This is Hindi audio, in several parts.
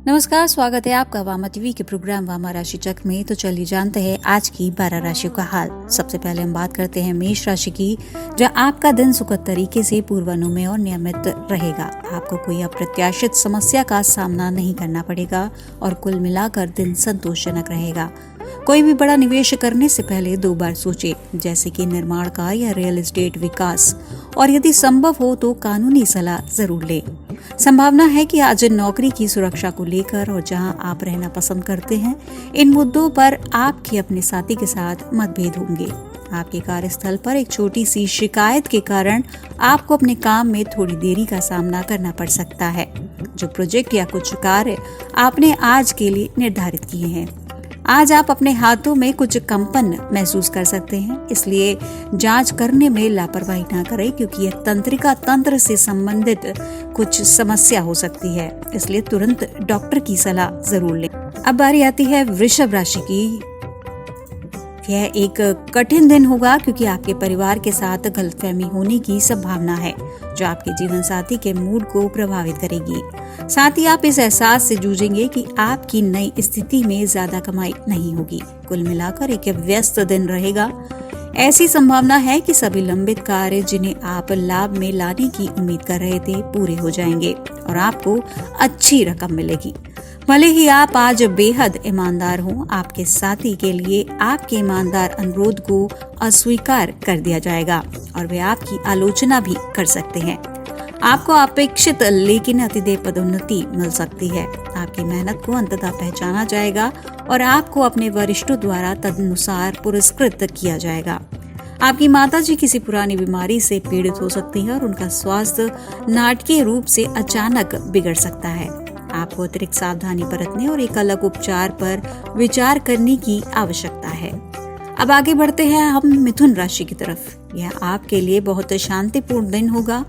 नमस्कार, स्वागत है आपका वामा टीवी के प्रोग्राम वामा राशि चक्र में। तो चलिए जानते हैं आज की 12 राशियों का हाल। सबसे पहले हम बात करते हैं मेष राशि की, जहां आपका दिन सुखद तरीके से पूर्वानुमेय और नियमित रहेगा। आपको कोई अप्रत्याशित समस्या का सामना नहीं करना पड़ेगा और कुल मिलाकर दिन संतोषजनक रहेगा। कोई भी बड़ा निवेश करने से पहले 2 बार सोचें, जैसे कि निर्माण कार्य या रियल एस्टेट विकास, और यदि संभव हो तो कानूनी सलाह जरूर लें। संभावना है कि आज नौकरी की सुरक्षा को लेकर और जहां आप रहना पसंद करते हैं, इन मुद्दों पर आपके अपने साथी के साथ मतभेद होंगे। आपके कार्यस्थल पर एक छोटी सी शिकायत के कारण आपको अपने काम में थोड़ी देरी का सामना करना पड़ सकता है। जो प्रोजेक्ट या कुछ कार्य आपने आज के लिए निर्धारित किए हैं, आज आप अपने हाथों में कुछ कंपन महसूस कर सकते हैं, इसलिए जांच करने में लापरवाही ना करें, क्योंकि यह तंत्रिका तंत्र से संबंधित कुछ समस्या हो सकती है। इसलिए तुरंत डॉक्टर की सलाह जरूर लें। अब बारी आती है वृषभ राशि की। यह एक कठिन दिन होगा, क्योंकि आपके परिवार के साथ गलतफहमी होने की संभावना है, जो आपके जीवन साथी के मूड को प्रभावित करेगी। साथ ही आप इस एहसास से जूझेंगे कि आपकी नई स्थिति में ज्यादा कमाई नहीं होगी। कुल मिलाकर एक व्यस्त दिन रहेगा। ऐसी संभावना है कि सभी लंबित कार्य जिन्हें आप लाभ में लाने की उम्मीद कर रहे थे, पूरे हो जाएंगे और आपको अच्छी रकम मिलेगी। भले ही आप आज बेहद ईमानदार हों, आपके साथी के लिए आपके ईमानदार अनुरोध को अस्वीकार कर दिया जाएगा और वे आपकी आलोचना भी कर सकते हैं। आपको अपेक्षित लेकिन अतिदेय पदोन्नति मिल सकती है। आपकी मेहनत को अंततः पहचाना जाएगा और आपको अपने वरिष्ठों द्वारा तदनुसार पुरस्कृत किया जाएगा। आपकी माताजी किसी पुरानी बीमारी से पीड़ित हो सकती है और उनका स्वास्थ्य नाटकीय रूप से अचानक बिगड़ सकता है। आपको अतिरिक्त सावधानी बरतने और एक अलग उपचार पर विचार करने की आवश्यकता है। अब आगे बढ़ते हैं हम मिथुन राशि की तरफ। यह आपके लिए बहुत शांतिपूर्ण दिन होगा।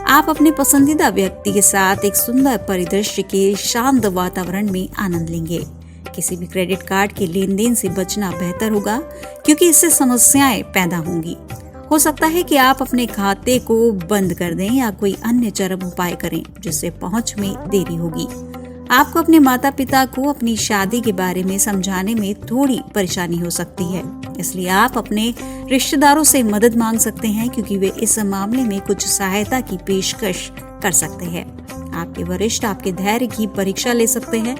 आप अपने पसंदीदा व्यक्ति के साथ एक सुंदर परिदृश्य के शांत वातावरण में आनंद लेंगे। किसी भी क्रेडिट कार्ड के लेन देन से बचना बेहतर होगा, क्योंकि इससे समस्याएं पैदा होंगी। हो सकता है कि आप अपने खाते को बंद कर दें या कोई अन्य चरम उपाय करें, जिससे पहुंच में देरी होगी। आपको अपने माता पिता को अपनी शादी के बारे में समझाने में थोड़ी परेशानी हो सकती है, इसलिए आप अपने रिश्तेदारों से मदद मांग सकते हैं, क्योंकि वे इस मामले में कुछ सहायता की पेशकश कर सकते हैं। आपके वरिष्ठ आपके धैर्य की परीक्षा ले सकते हैं।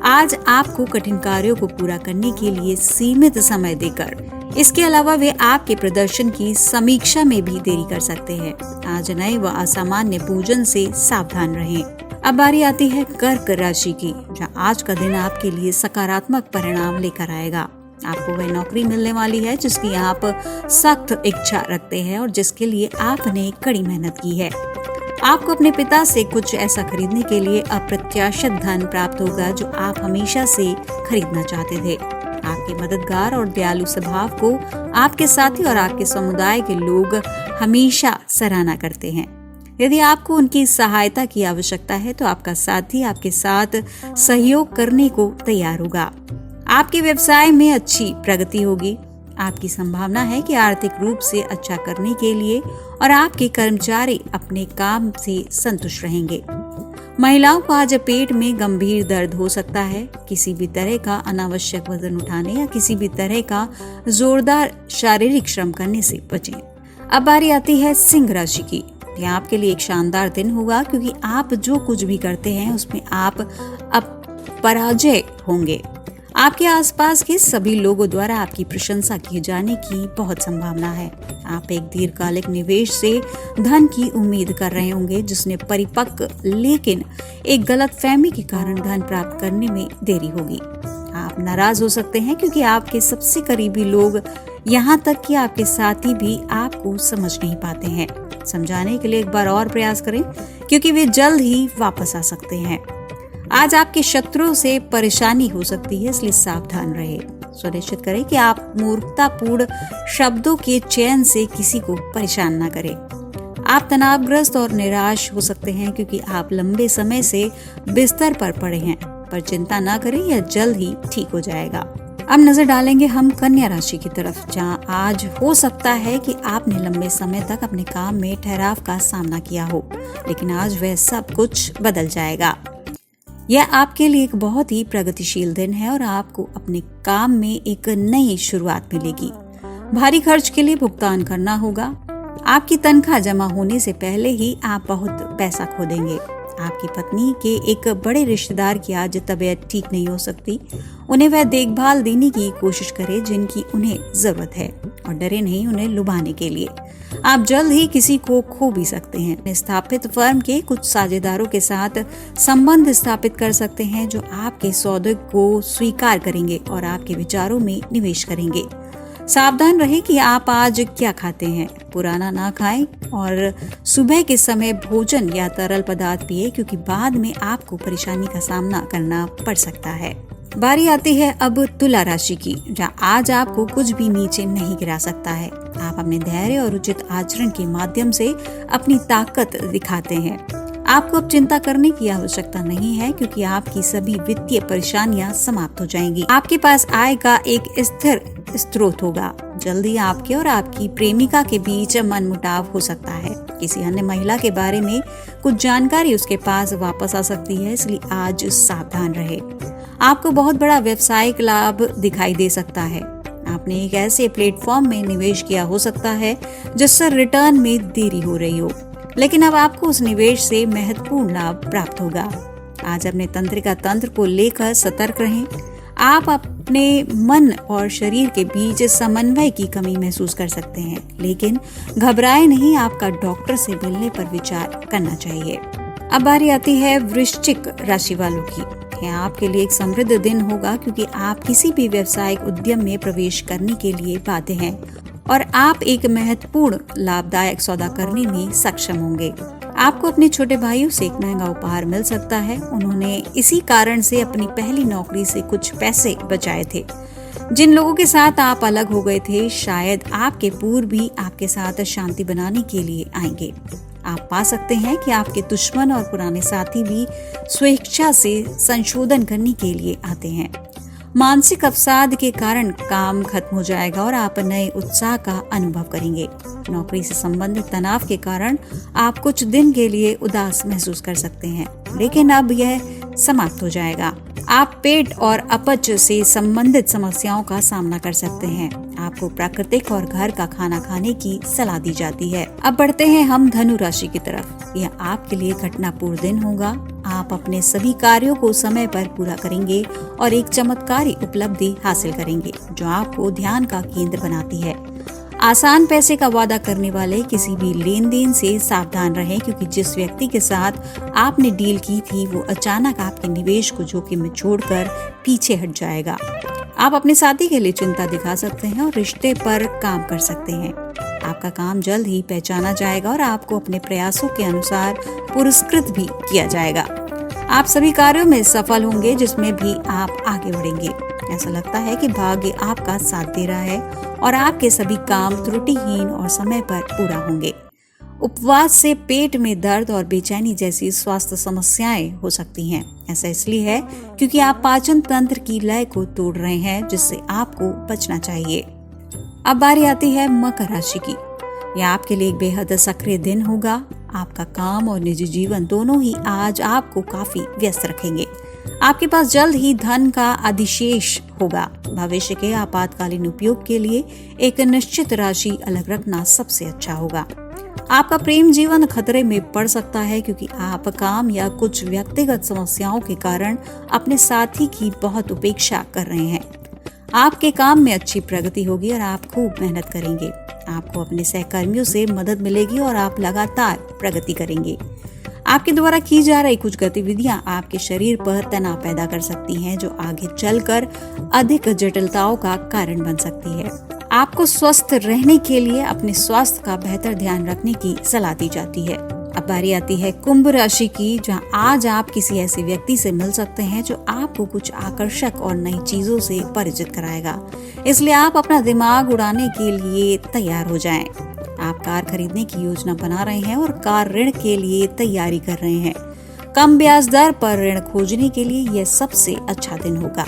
आज आपको कठिन कार्यों को पूरा करने के लिए सीमित समय देकर, इसके अलावा वे आपके प्रदर्शन की समीक्षा में भी देरी कर सकते हैं। आज नए व असामान्य भोजन से सावधान रहें। अब बारी आती है कर्क राशि की, जहाँ आज का दिन आपके लिए सकारात्मक परिणाम लेकर आएगा। आपको वह नौकरी मिलने वाली है जिसकी आप सख्त इच्छा रखते हैं और जिसके लिए आपने कड़ी मेहनत की है। आपको अपने पिता से कुछ ऐसा खरीदने के लिए अप्रत्याशित धन प्राप्त होगा जो आप हमेशा से खरीदना चाहते थे। आपके मददगार और दयालु स्वभाव को आपके साथी और आपके समुदाय के लोग हमेशा सराहना करते हैं। यदि आपको उनकी सहायता की आवश्यकता है तो आपका साथी आपके साथ सहयोग करने को तैयार होगा। आपके व्यवसाय में अच्छी प्रगति होगी। आपकी संभावना है कि आर्थिक रूप से अच्छा करने के लिए और आपके कर्मचारी अपने काम से संतुष्ट रहेंगे। महिलाओं को आज पेट में गंभीर दर्द हो सकता है। किसी भी तरह का अनावश्यक वजन उठाने या किसी भी तरह का जोरदार शारीरिक श्रम करने से बचें। अब बारी आती है सिंह राशि की। यह आपके लिए एक शानदार दिन होगा, क्योंकि आप जो कुछ भी करते हैं उसमें आप पराजय होंगे। आपके आसपास के सभी लोगों द्वारा आपकी प्रशंसा किए जाने की बहुत संभावना है। आप एक दीर्घकालिक निवेश से धन की उम्मीद कर रहे होंगे, जिसने परिपक्व लेकिन एक गलतफहमी के कारण धन प्राप्त करने में देरी होगी। आप नाराज हो सकते हैं, क्योंकि आपके सबसे करीबी लोग, यहाँ तक कि आपके साथी भी आपको समझ नहीं पाते हैं। समझाने के लिए एक बार और प्रयास करें, क्योंकि वे जल्द ही वापस आ सकते हैं। आज आपके शत्रुओं से परेशानी हो सकती है, इसलिए सावधान रहे। सुनिश्चित करें कि आप मूर्खतापूर्ण शब्दों के चयन से किसी को परेशान न करें। आप तनावग्रस्त और निराश हो सकते हैं, क्योंकि आप लंबे समय से बिस्तर पर पड़े हैं, पर चिंता न करें, यह जल्द ही ठीक हो जाएगा। अब नजर डालेंगे हम कन्या राशि की तरफ, जहां आज हो सकता है कि आपने लंबे समय तक अपने काम में ठहराव का सामना किया हो, लेकिन आज वह सब कुछ बदल जाएगा। यह आपके लिए एक बहुत ही प्रगतिशील दिन है और आपको अपने काम में एक नई शुरुआत मिलेगी। भारी खर्च के लिए भुगतान करना होगा। आपकी तनख्वाह जमा होने से पहले ही आप बहुत पैसा खो देंगे। आपकी पत्नी के एक बड़े रिश्तेदार की आज तबीयत ठीक नहीं हो सकती। उन्हें वह देखभाल देने की कोशिश करे जिनकी उन्हें जरूरत है और डरे नहीं उन्हें लुभाने के लिए। आप जल्द ही किसी को खो भी सकते हैं। स्थापित फर्म के कुछ साझेदारों के साथ संबंध स्थापित कर सकते हैं जो आपके सौदे को स्वीकार करेंगे और आपके विचारों में निवेश करेंगे। सावधान रहें कि आप आज क्या खाते हैं। पुराना ना खाएं और सुबह के समय भोजन या तरल पदार्थ पिए क्योंकि बाद में आपको परेशानी का सामना करना पड़ सकता है। बारी आती है अब तुला राशि की, जहाँ आज आपको कुछ भी नीचे नहीं गिरा सकता है। आप अपने धैर्य और उचित आचरण के माध्यम से अपनी ताकत दिखाते हैं। आपको अब चिंता करने की आवश्यकता नहीं है क्योंकि आपकी सभी वित्तीय परेशानियां समाप्त हो जाएंगी। आपके पास आय का एक स्थिर स्रोत होगा। जल्दी आपके और आपकी प्रेमिका के बीच मनमुटाव हो सकता है। किसी अन्य महिला के बारे में कुछ जानकारी उसके पास वापस आ सकती है, इसलिए आज सावधान रहे। आपको बहुत बड़ा व्यवसायिक लाभ दिखाई दे सकता है। आपने एक ऐसे प्लेटफॉर्म में निवेश किया हो सकता है जिससे रिटर्न में देरी हो रही हो, लेकिन अब आपको उस निवेश से महत्वपूर्ण लाभ प्राप्त होगा। आज अपने तंत्रिका तंत्र को लेकर सतर्क रहें। आप अपने मन और शरीर के बीच समन्वय की कमी महसूस कर सकते हैं, लेकिन घबराए नहीं। आपका डॉक्टर से मिलने पर विचार करना चाहिए। अब बारी आती है वृश्चिक राशि वालों की। यह आपके लिए एक समृद्ध दिन होगा क्योंकि आप किसी भी व्यावसायिक उद्यम में प्रवेश करने के लिए बाध्य हैं और आप एक महत्वपूर्ण लाभदायक सौदा करने में सक्षम होंगे। आपको अपने छोटे भाइयों से एक महंगा उपहार मिल सकता है। उन्होंने इसी कारण से अपनी पहली नौकरी से कुछ पैसे बचाए थे। जिन लोगों के साथ आप अलग हो गए थे, शायद आपके पूर्व भी आपके साथ शांति बनाने के लिए आएंगे। आप पा सकते हैं कि आपके दुश्मन और पुराने साथी भी स्वेच्छा से संशोधन करने के लिए आते हैं। मानसिक अवसाद के कारण काम खत्म हो जाएगा और आप नए उत्साह का अनुभव करेंगे। नौकरी से संबंधित तनाव के कारण आप कुछ दिन के लिए उदास महसूस कर सकते हैं, लेकिन अब यह समाप्त हो जाएगा। आप पेट और अपच से संबंधित समस्याओं का सामना कर सकते हैं। आपको प्राकृतिक और घर का खाना खाने की सलाह दी जाती है। अब बढ़ते हैं हम धनु राशि की तरफ। यह आपके लिए घटनापूर्ण दिन होगा। आप अपने सभी कार्यों को समय पर पूरा करेंगे और एक चमत्कारी उपलब्धि हासिल करेंगे जो आपको ध्यान का केंद्र बनाती है। आसान पैसे का वादा करने वाले किसी भी लेन देन से सावधान रहें क्योंकि जिस व्यक्ति के साथ आपने डील की थी वो अचानक आपके निवेश को जोखिम में छोड़कर पीछे हट जाएगा। आप अपने साथी के लिए चिंता दिखा सकते हैं और रिश्ते पर काम कर सकते हैं। आपका काम जल्द ही पहचाना जाएगा और आपको अपने प्रयासों के अनुसार पुरस्कृत भी किया जाएगा। आप सभी कार्यों में सफल होंगे जिसमें भी आप आगे बढ़ेंगे। ऐसा लगता है कि भाग्य आपका साथ दे रहा है और आपके सभी काम त्रुटिहीन और समय पर पूरा होंगे। उपवास से पेट में दर्द और बेचैनी जैसी स्वास्थ्य समस्याएं हो सकती हैं। ऐसा इसलिए है क्योंकि आप पाचन तंत्र की लय को तोड़ रहे हैं, जिससे आपको बचना चाहिए। अब बारी आती है मकर राशि की। यह आपके लिए एक बेहद सक्रिय दिन होगा। आपका काम और निजी जीवन दोनों ही आज आपको काफी व्यस्त रखेंगे। आपके पास जल्द ही धन का अधिशेष होगा। भविष्य के आपातकालीन उपयोग के लिए एक निश्चित राशि अलग रखना सबसे अच्छा होगा। आपका प्रेम जीवन खतरे में पड़ सकता है क्योंकि आप काम या कुछ व्यक्तिगत समस्याओं के कारण अपने साथी की बहुत उपेक्षा कर रहे हैं। आपके काम में अच्छी प्रगति होगी और आप खूब मेहनत करेंगे। आपको अपने सहकर्मियों से मदद मिलेगी और आप लगातार प्रगति करेंगे। आपके द्वारा की जा रही कुछ गतिविधियां आपके शरीर पर तनाव पैदा कर सकती हैं, जो आगे चलकर अधिक जटिलताओं का कारण बन सकती है। आपको स्वस्थ रहने के लिए अपने स्वास्थ्य का बेहतर ध्यान रखने की सलाह दी जाती है। अब बारी आती है कुंभ राशि की, जहां आज आप किसी ऐसे व्यक्ति से मिल सकते हैं जो आपको कुछ आकर्षक और नई चीजों से परिचित कराएगा। इसलिए आप अपना दिमाग उड़ाने के लिए तैयार हो जाएं। आप कार खरीदने की योजना बना रहे हैं और कार ऋण के लिए तैयारी कर रहे हैं। कम ब्याज दर पर ऋण खोजने के लिए यह सबसे अच्छा दिन होगा।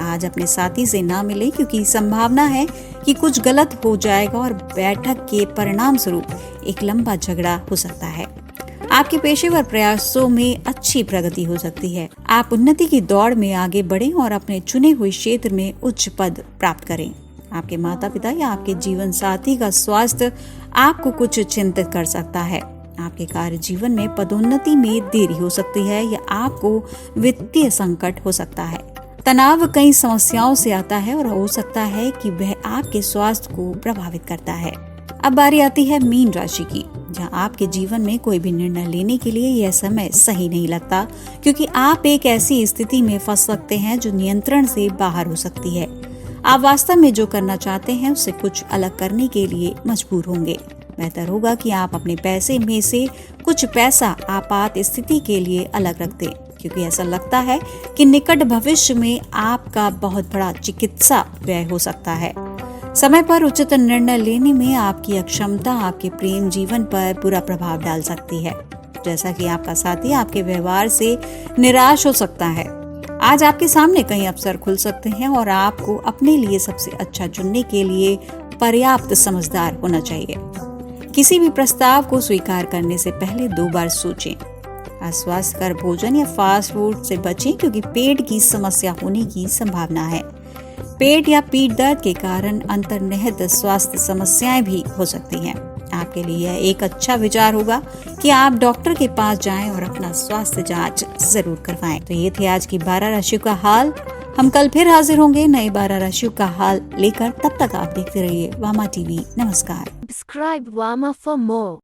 आज अपने साथी से ना मिले क्योंकि संभावना है कि कुछ गलत हो जाएगा और बैठक के परिणाम स्वरूप एक लंबा झगड़ा हो सकता है। आपके पेशेवर प्रयासों में अच्छी प्रगति हो सकती है। आप उन्नति की दौड़ में आगे बढ़ें और अपने चुने हुए क्षेत्र में उच्च पद प्राप्त करें। आपके माता पिता या आपके जीवन साथी का स्वास्थ्य आपको कुछ चिंतित कर सकता है। आपके कार्य जीवन में पदोन्नति में देरी हो सकती है या आपको वित्तीय संकट हो सकता है। तनाव कई समस्याओं से आता है और हो सकता है कि वह आपके स्वास्थ्य को प्रभावित करता है। अब बारी आती है मीन राशि की, जहां आपके जीवन में कोई भी निर्णय लेने के लिए यह समय सही नहीं लगता, क्योंकि आप एक ऐसी स्थिति में फंस सकते हैं जो नियंत्रण से बाहर हो सकती है। आप वास्तव में जो करना चाहते हैं उससे कुछ अलग करने के लिए मजबूर होंगे। बेहतर होगा कि आप अपने पैसे में से कुछ पैसा आपात स्थिति के लिए अलग रख दें, क्योंकि ऐसा लगता है कि निकट भविष्य में आपका बहुत बड़ा चिकित्सा व्यय हो सकता है। समय पर उचित निर्णय लेने में आपकी अक्षमता आपके प्रेम जीवन पर बुरा प्रभाव डाल सकती है, जैसा कि आपका साथी आपके व्यवहार से निराश हो सकता है। आज आपके सामने कई अवसर खुल सकते हैं और आपको अपने लिए सबसे अच्छा चुनने के लिए पर्याप्त समझदार होना चाहिए। किसी भी प्रस्ताव को स्वीकार करने से पहले 2 बार सोचें। अस्वास्थ्यकर भोजन या फास्ट फूड से बचें, क्योंकि पेट की समस्या होने की संभावना है। पेट या पीठ दर्द के कारण अंतर्निहित स्वास्थ्य समस्याएं भी हो सकती हैं। आपके लिए यह एक अच्छा विचार होगा कि आप डॉक्टर के पास जाएं और अपना स्वास्थ्य जांच जरूर करवाएं। तो ये थे आज की 12 राशियों का हाल। हम कल फिर हाजिर होंगे नई 12 राशियों का हाल लेकर। तब तक आप देखते रहिए वामा टीवी। नमस्कार। Subscribe Wama for more.